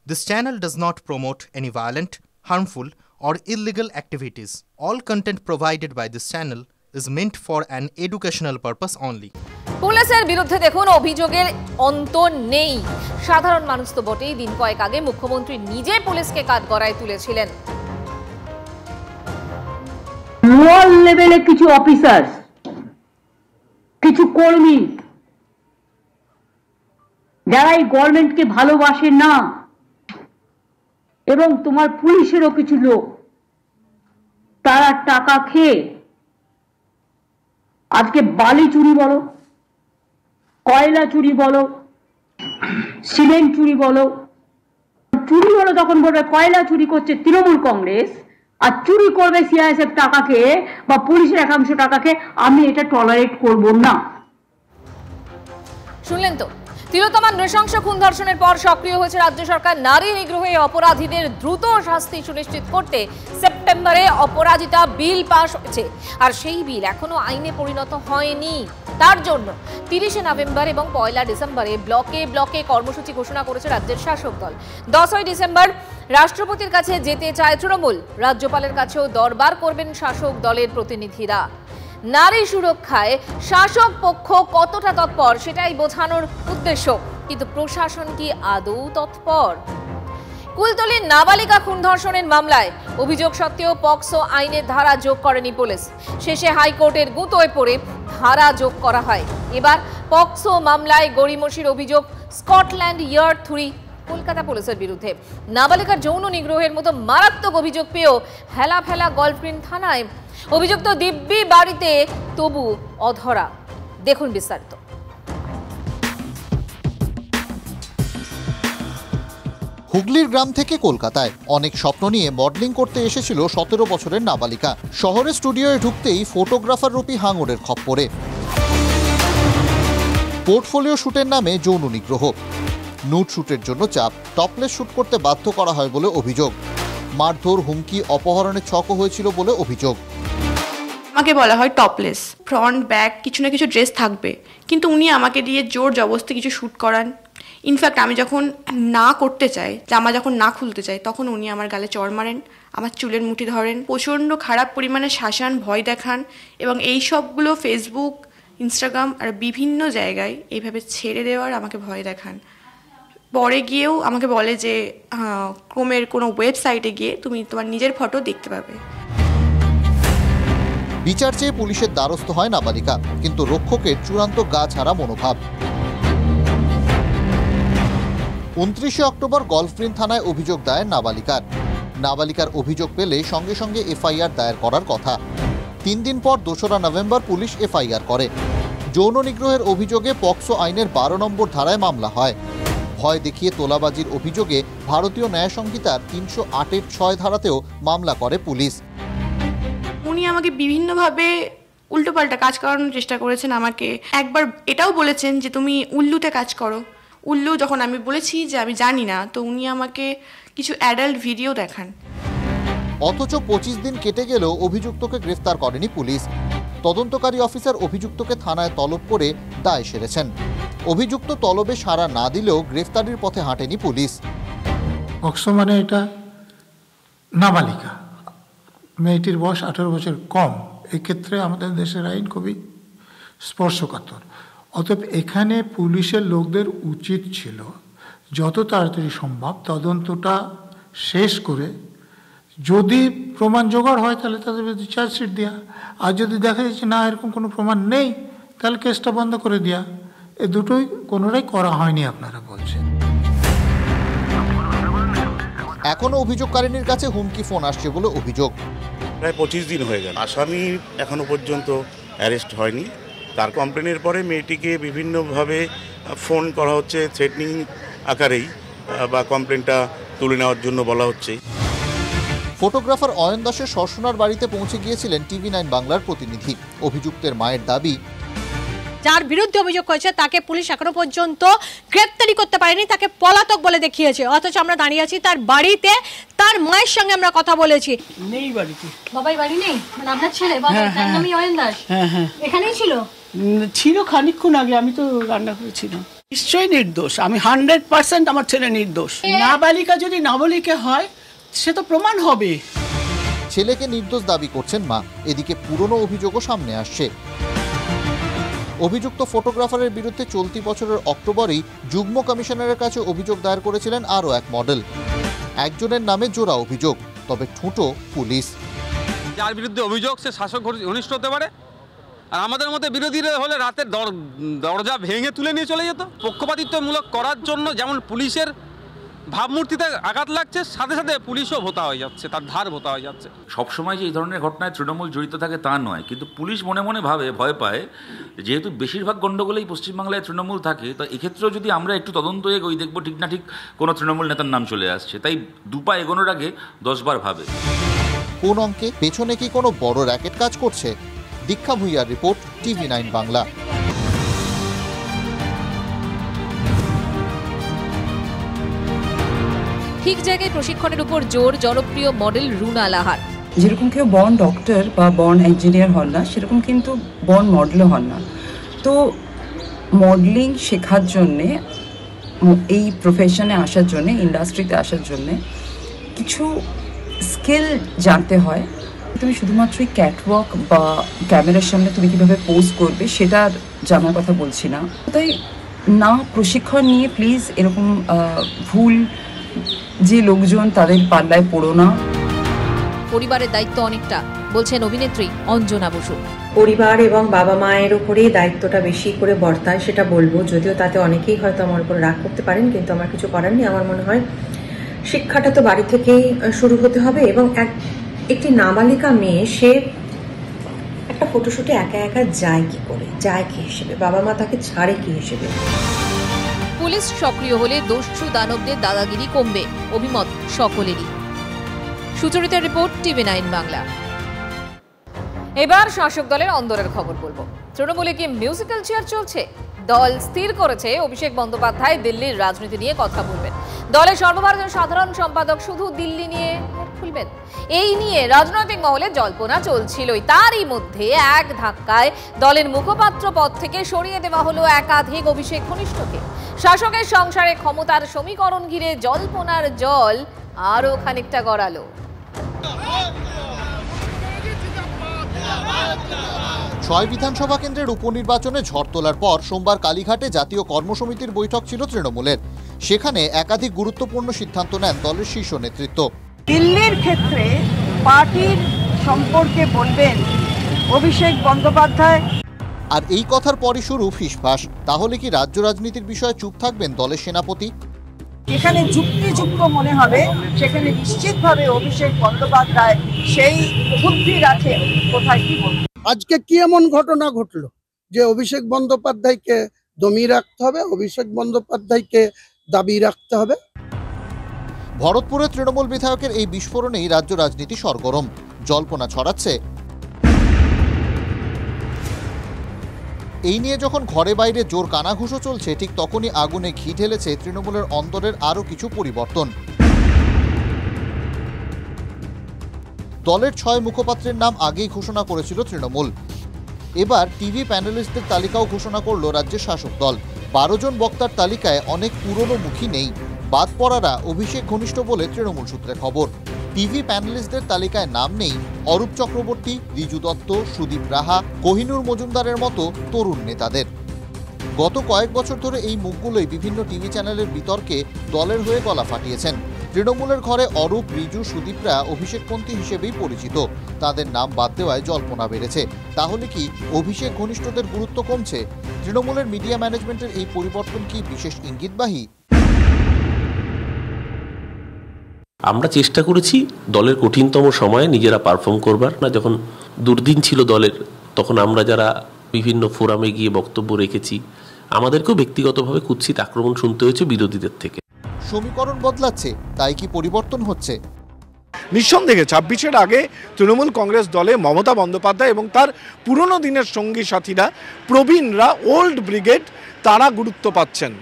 This channel does not promote any violent, harmful, or illegal activities. All content provided by this channel is meant for an educational purpose only. পুলিশের বিরুদ্ধে দেখুন অভিযোগের অন্ত নেই। সাধারণ মানুষ তো বটেই, দিন কয়েক আগে মুখ্যমন্ত্রী নিজে পুলিশকে কাঠগড়ায় তুলেছিলেন। লোয়ার লেভেলে কিছু অফিসার, কিছু কর্মী যারা এই গভর্নমেন্টকে ভালোবাসে না, এবং তোমার পুলিশেরও কিছু লোক, তারা টাকা খেয়ে আজকে বালি চুরি বলো, কয়লা চুরি বলো, সিমেন্ট চুরি বলো, তখন বলবে কয়লা চুরি করছে তৃণমূল কংগ্রেস আর চুরি করবে সিআইএসএফ টাকাকে বা পুলিশের একাংশ টাকাকে, আমি এটা টলারেট করব না। শুনলেন তো, তিলোত্তমা নৃশংস খুন ধর্ষণের পর সক্রিয় হয়েছে রাজ্য সরকার। নারী নিগ্রহে অপরাধীদের দ্রুত শাস্তি সুনিশ্চিত করতে সেপ্টেম্বরে অপরাজিতা বিল পাস হয়েছে, আর সেই বিল এখনো আইনে পরিণত হয়নি। তার জন্য 30শে নভেম্বর এবং 1লা ডিসেম্বরে ব্লকে ব্লকে কর্মসূচি ঘোষণা করেছে রাজ্যের শাসক দল। 10ই ডিসেম্বর রাষ্ট্রপতির কাছে যেতে চায় তৃণমূল, রাজ্যপালের কাছেও দরবার করবেন শাসক দলের প্রতিনিধিরা। নারী সুরক্ষায় শাসক পক্ষ কতটা তৎপর সেটাই বোঝানোর উদ্দেশ্য, কিন্তু প্রশাসন কি আদৌ তৎপর? কুলতলির নাবালিকা খুন ধর্ষণের মামলায় অভিযোগ সত্ত্বেও পক্সো আইনের ধারা যোগ করেনি পুলিশ। শেষে হাইকোর্টের গুঁতোয় পড়ে ধারা যোগ করা হয়। এবার পক্সো মামলায় গড়িমসির অভিযোগ স্কটল্যান্ড ইয়ার্ড 3 কলকাতা পুলিশের বিরুদ্ধে। নাবালিকার যৌন নিগ্রহের মতো মারাত্মক অভিযোগ পেয়েও হেলা ফেলা গলফগ্রিন থানায় অভিযুক্ত দিব্যি বাড়িতে তবু অধরা। দেখুন বিস্তারিত। হুগলির গ্রাম থেকে কলকাতায় অনেক স্বপ্ন নিয়ে মডেলিং করতে এসেছিল 17 বছরের নাবালিকা। শহরের স্টুডিওয়ে ঢুকতেই ফটোগ্রাফার রূপী হাঙরের খপ্পরে। পোর্টফোলিও শুটের নামে যৌন নিগ্রহ, নুড শুটের জন্য চাপ, টপলেস শুট করতে বাধ্য করা হয় বলে অভিযোগ। মারধর, হুমকি, অপহরণের ছকও হয়েছিল বলে অভিযোগ। আমাকে বলা হয় টপলেস, ফ্রন্ট ব্যাক কিছু না কিছু ড্রেস থাকবে, কিন্তু উনি আমাকে দিয়ে জোর জবরদস্তি কিছু শ্যুট করান। ইনফ্যাক্ট আমি যখন না করতে চাই, জামা যখন না খুলতে চাই, তখন উনি আমার গালে চড় মারেন, আমার চুলের মুঠি ধরেন, প্রচণ্ড খারাপ পরিমাণে শাসান, ভয় দেখান, এবং এই সবগুলো ফেসবুক, ইনস্টাগ্রাম আর বিভিন্ন জায়গায় এইভাবে ছেড়ে দেওয়ার আমাকে ভয় দেখান। পরে গিয়েও আমাকে বলে যে ক্রোমের কোনো ওয়েবসাইটে গিয়ে তুমি তোমার নিজের ফটো দেখতে পাবে। বিচার চেয়ে পুলিশের দ্বারস্থ হয় নাবালিকা, কিন্তু রক্ষকের চূড়ান্ত গা ছাড়া মনোভাব। 29শে অক্টোবর গলফগ্রিন থানায় অভিযোগ দায়ের নাবালিকার অভিযোগ পেলে সঙ্গে সঙ্গে এফআইআর দায়ের করার কথা। 3 দিন পর 2রা নভেম্বর পুলিশ এফআইআর করে। যৌন নিগ্রহের অভিযোগে পক্সো আইনের 12 নম্বর ধারায় মামলা হয়। ভয় দেখিয়ে তোলাবাজির অভিযোগে ভারতীয় ন্যায় সংহিতার 308-এর 6 ধারাতেও মামলা করে পুলিশ। উনি আমাকে বিভিন্নভাবে উল্টোপাল্টা কাজ করানোর চেষ্টা করেছেন। আমাকে একবার এটাও বলেছেন যে তুমি উল্লুতে কাজ করো। উল্লু যখন আমি বলেছি যে আমি জানি না, তো উনি আমাকে কিছু অ্যাডাল্ট ভিডিও দেখান। অথচ 25 দিন কেটে গেলেও অভিযুক্তকে গ্রেফতার করেনি পুলিশ। তদন্তকারী অফিসার অভিযুক্তকে থানায় তলব করে দায় সেরেছেন। অভিযুক্ত তলবে সাড়া না দিলেও গ্রেফতারির পথে হাঁটেনি পুলিশ। পক্সো মানে এটা নাবালিকা, মেয়েটির বয়স 18 বছর কম। এক্ষেত্রে আমাদের দেশের আইন খুবই স্পর্শকাতর। অতএব এখানে পুলিশের লোকদের উচিত ছিল যত তাড়াতাড়ি সম্ভব তদন্তটা শেষ করে, যদি প্রমাণ জোগাড় হয় তাহলে তাদের বিরুদ্ধে চার্জশিট দেওয়া, আর যদি দেখা যাচ্ছে না এরকম কোনো প্রমাণ নেই তাহলে কেসটা বন্ধ করে দেওয়া। এ দুটোই কোনোটাই করা হয়নি আপনারা বলছেন। এখনো অভিযোগকারিনীর কাছে হুমকি ফোন আসছে বলে অভিযোগ। প্রায় 25 দিন হয়ে গেল, আসামি এখনো পর্যন্ত অ্যারেস্ট হয়নি। তার কমপ্লেনের পরে মেয়েটিকে বিভিন্নভাবে ফোন করা হচ্ছে, থ্রেটনিং আকারেই, বা কমপ্লেনটা তুলে নেওয়ার জন্য বলা হচ্ছে। ফটোগ্রাফার অয়ন দাসের সরসনার বাড়িতে পৌঁছে গিয়েছিলেন TV9 বাংলার প্রতিনিধি। অভিযুক্তের মায়ের দাবি, যার বিরুদ্ধে অভিযোগ করেছে তাকে পুলিশ এখনো পর্যন্ত গ্রেফতারি করতে পারেনি, তাকে পলাতক বলে দেখিয়েছে। অথচ আমরা দাঁড়িয়ে আছি তার বাড়িতে, তার মায়ের সঙ্গে আমরা কথা বলেছি। নেই বাড়িতে, বাবাই বাড়ি নেই, মানে আপনার ছেলে বাবা, তার নামই অয়ন দাস। হ্যাঁ হ্যাঁ, এখানেই ছিল ছিল খানিকক্ষণ আগে, আমি তো রান্না করেছিলাম। নিশ্চয়ই নির্দোষ, আমি 100% আমার ছেলে নির্দোষ। নাবালিকা যদি নাবালিকা হয় সে তো প্রমাণ হবে। ছেলেকে নির্দোষ দাবি করছেন মা। এদিকে পুরনো অভিযোগও সামনে আসছে। অভিযুক্ত ফটোগ্রাফারের বিরুদ্ধে চলতি বছরের অক্টোবরেই যুগ্ম কমিশনারের কাছে অভিযোগ দায়ের করেছিলেন আরও এক মডেল। একজনের নামে জোড়া অভিযোগ, তবে ঠুঁটো পুলিশ। যার বিরুদ্ধে অভিযোগ সে শাসক ঘনিষ্ঠ হতে পারে, আর আমাদের মধ্যে বিরোধীরা হলে রাতের দরজা ভেঙে তুলে নিয়ে চলে যেত। পক্ষপাতিত্বমূলক করার জন্য যেমন পুলিশের ভাবমূর্তিতে আঘাত লাগছে, সাথে সাথে পুলিশও ভোতা হয়ে যাচ্ছে, তার ধার ভোতা হয়ে যাচ্ছে। সবসময় যে এই ধরনের ঘটনায় তৃণমূল জড়িত থাকে তা নয়, কিন্তু পুলিশ মনে মনে ভাবে, ভয় পায়, যেহেতু বেশিরভাগ গণ্ডগোলেই পশ্চিমবাংলায় তৃণমূল থাকে, তো এক্ষেত্রেও যদি আমরা একটু তদন্ত এগোই দেখব ঠিক না ঠিক কোনো তৃণমূল নেতার নাম চলে আসছে। তাই দুপা এগোনোর আগে 10 বার ভাবে। কোন অঙ্কে পেছনে কি কোনো বড় র্যাকেট কাজ করছে? দীক্ষা ভুইয়ার রিপোর্ট, TV9 বাংলা। ঠিক জায়গায় প্রশিক্ষণের উপর জোর জনপ্রিয় মডেল রুনা লাহার। যেরকম কেউ বর্ন ডক্টর বা বর্ন ইঞ্জিনিয়ার হন না, সেরকম কিন্তু বর্ন মডেলও হন না। তো মডেলিং শেখার জন্যে, এই প্রফেশনে আসার জন্যে, ইন্ডাস্ট্রিতে আসার জন্যে কিছু স্কিল জানতে হয়। তুমি শুধুমাত্র ক্যাটওয়াক বা ক্যামেরার সামনে তুমি কীভাবে পোজ করবে সেটা জানার কথা বলছি না। তাই না, প্রশিক্ষণ নিয়ে প্লিজ এরকম ভুল যে লোকজন তাদের পাল্লায় পড়ো না। পরিবারের দায়িত্ব অনেকটা, বলছেন অভিনেত্রী অঞ্জনা বসু। পরিবার এবং বাবা মায়ের উপরেই দায়িত্বটা বেশি করে বর্তায়, সেটা বলবো। যদিও তাতে অনেকেই হয়তো আমার উপর রাগ করতে পারেন, কিন্তু আমার কিছু করার নেই। আমার মনে হয় শিক্ষাটা তো বাড়ি থেকেই শুরু হতে হবে। এবং একটি নাবালিকা মেয়ে, সে একটা ফটোশুটে একা একা যায় কি করে, যায় কি হিসেবে, বাবা মা তাকে ছাড়ে কি হিসেবে? পুলিশ সক্রিয় হলে দস্যু দানবদের দাদাগিরি কমবে, অভিমত সকলেরই। সুচরিতার রিপোর্ট, TV9 বাংলা। এবার শাসক দলের অন্দরের খবর বলবো। তৃণমূলে কি মিউজিক্যাল চেয়ার চলছে? দল স্থির করেছে অভিষেক বন্দ্যোপাধ্যায় দিল্লির রাজনীতি নিয়ে কথা বলবেন। দলের সর্বভারতীয় সাধারণ সম্পাদক শুধু দিল্লি নিয়ে মুখ খুলবেন। এই নিয়ে রাজনৈতিক মহলে জল্পনা চলছিলই। তারই মধ্যে এক ধাক্কায় দলের মুখপাত্র পদ থেকে সরিয়ে দেওয়া হলো একাধিক অভিষেক ঘনিষ্ঠকে। শাসকের সংসারে ক্ষমতার সমীকরণ ঘিরে জল্পনার জল আরও খানিকটা গড়ালো। 6 বিধানসভা কেন্দ্রের উপনির্বাচনে ঝড় তোলার পর সোমবার কালীঘাটে জাতীয় কর্মসমিতির বৈঠক ছিল তৃণমূলের। সেখানে একাধিক গুরুত্বপূর্ণ সিদ্ধান্ত নেন দলের শীর্ষ নেতৃত্ব। দিল্লির ক্ষেত্রে পার্টির সম্পর্কে বলবেন অভিষেক বন্দ্যোপাধ্যায়। আর এই কথার পরই শুরু ফিসফাস। তাহলে কি রাজ্য রাজনীতির বিষয়ে চুপ থাকবেন দলের সেনাপতি? যেখানে যুক্তিযুক্ত মনে হবে সেখানে নিশ্চিতভাবে অভিষেক বন্দ্যোপাধ্যায় সেই বুদ্ধি রাখেন কোথায় কি বলবেন। আজকে কি এমন ঘটনা ঘটলো যে অভিষেক বন্দ্যোপাধ্যায়কে দমিয়ে রাখতে হবে, অভিষেক বন্দ্যোপাধ্যায়কে দাবি রাখতে হবে? ভরতপুরের তৃণমূল বিধায়কের এই বিস্ফোরণেই রাজ্য রাজনীতি সরগরম। জল্পনা ছড়াচ্ছে এই নিয়ে যখন ঘরে বাইরে জোর কানাঘুষো চলছে, ঠিক তখনই আগুনে ঘি ঢেলেছে তৃণমূলের অন্তরের আরও কিছু পরিবর্তন। দলের 6 মুখপাত্রের নাম আগেই ঘোষণা করেছিল তৃণমূল। এবার টিভি প্যানেলিস্টদের তালিকাও ঘোষণা করল রাজ্যের শাসক দল। 12 জন বক্তার তালিকায় অনেক পুরনো মুখী নেই। বাদ পড়ারা অভিষেক ঘনিষ্ঠ বলে তৃণমূল সূত্রে খবর। টিভি প্যানেলিস্টদের তালিকায় নাম নেই অরূপ চক্রবর্তী, রিজু দত্ত, সুদীপ রাহা, কোহিনুর মজুমদারের মতো তরুণ নেতাদের। গত কয়েক বছর ধরে এই মুখগুলোই বিভিন্ন টিভি চ্যানেলের বিতর্কে দলের হয়ে গলা ফাটিয়েছেন। তৃণমূলের ঘরে অরূপ, রিজু, সুদীপরা অভিষেকপন্থী হিসেবেই পরিচিত। তাদের নাম বাদ দেওয়ায় জল্পনা বেড়েছে। তাহলে কি অভিষেক ঘনিষ্ঠদের গুরুত্ব কমছে? তৃণমূলের মিডিয়া ম্যানেজমেন্টের এই পরিবর্তন কি বিশেষ ইঙ্গিতবাহী? আমরা চেষ্টা করেছি দলের কঠিনতম সময়ে নিজেরা পারফর্ম করবার না। যখন দুর্দিন ছিল দলের, তখন আমরা যারা বিভিন্ন ফোরামে গিয়ে বক্তব্য রেখেছি, আমাদেরকেও ব্যক্তিগতভাবে কুৎসিত আক্রমণ শুনতে হয়েছে বিরোধীদের থেকে। সমীকরণ বদলাচ্ছে, তাই কি পরিবর্তন হচ্ছে? নিঃসন্দেহে 26-এর আগে তৃণমূল কংগ্রেস দলে মমতা বন্দ্যোপাধ্যায় এবং তার পুরনো দিনের সঙ্গী সাথীরা, প্রবীণরা, ওল্ড ব্রিগেড, তারা গুরুত্ব পাচ্ছেন।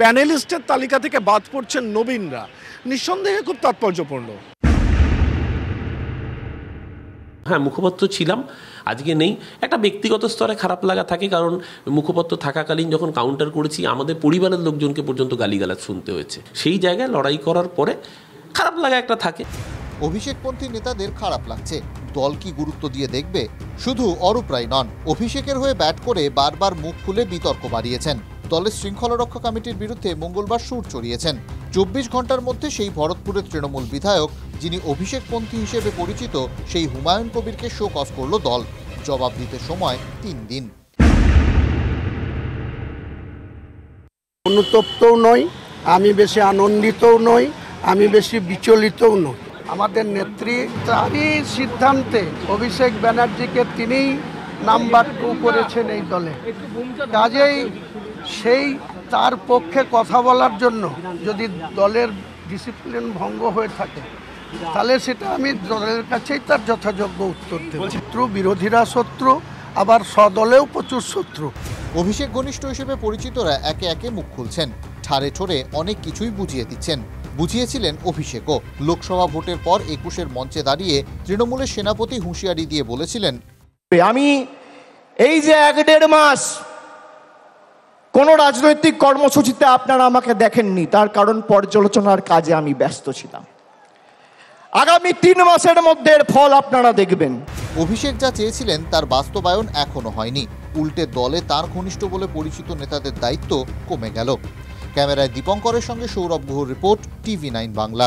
প্যানেলিস্টের তালিকা থেকে বাদ পড়ছেন নবীনরা। নিঃসন্দেহে খুব তাৎপর্যপূর্ণ। হ্যাঁ, মুখপাত্র ছিলাম, আজকে নেই। একটা ব্যক্তিগত স্তরে খারাপ লাগা থাকে, কারণ মুখপত্র থাকাকালীন যখন কাউন্টার করেছি আমাদের পরিবারের লোকজনকে পর্যন্ত গালিগালাজ শুনতে হয়েছে। সেই জায়গায় লড়াই করার পরে খারাপ লাগা একটা থাকে। অভিষেকপন্থী নেতাদের খারাপ লাগছে, দল কি গুরুত্ব দিয়ে দেখবে? শুধু অরূপ রায় নন, অভিষেকের হয়ে ব্যাট করে বারবার মুখ খুলে বিতর্ক বাড়িয়েছেন। দলের শৃঙ্খলা রক্ষা কমিটির বিরুদ্ধে মঙ্গলবার সুর চড়িয়েছেন। 24 ঘন্টার মধ্যে সেই ভরতপুরের তৃণমূল বিধায়ক যিনি অভিষেকপন্থী হিসেবে পরিচিত সেই হুমায়ুন কবিরকে শোকজ করল দল। জবাব দিতে সময় 3 দিন। অনুতপ্তও নই, আমি বেশি আনন্দিতও নই, আমি বেশি বিচলিতও নই। আমাদের নেত্রী তারই সিদ্ধান্তে অভিষেক ব্যানার্জিকে তিনিই নাম্বার 2 করেছেন এই দলে। কাজেই সেই তার পক্ষে কথা বলার জন্য যদি দলের ডিসিপ্লিন ভঙ্গ হয়ে থাকে তাহলে সেটা আমি দলের কাছেই তার যথাযোগ্য উত্তর দেব। শত্রু, বিরোধীরা শত্রু, আবার স্বদলেও প্রচুর শত্রু। অভিষেক ঘনিষ্ঠ হিসেবে পরিচিতরা একে একে মুখ খুলছেন, ঠাড়ে ছোড়ে অনেক কিছুই বুঝিয়ে দিচ্ছেন। বুঝিয়েছিলেন অভিষেকও। লোকসভা ভোটের পর 21-এর মঞ্চে দাঁড়িয়ে তৃণমূলের সেনাপতি হুঁশিয়ারি দিয়ে বলেছিলেন, আমি এই যে 1-1.5 মাস কোন রাজনৈতিক কর্মসূচিতে আপনারা আমাকে দেখেননি, তার কারণ পর্যালোচনার কাজে আমি ব্যস্ত ছিলাম। আগামী 3 মাসের মধ্যে এর ফল আপনারা দেখবেন। অভিষেক যা চেয়েছিলেন তার বাস্তবায়ন এখনো হয়নি। উল্টে দলে তার ঘনিষ্ঠ বলে পরিচিত নেতাদের দায়িত্ব কমে গেল। ক্যামেরায় দীপঙ্করের সঙ্গে সৌরভ গুহর রিপোর্ট, TV9 বাংলা।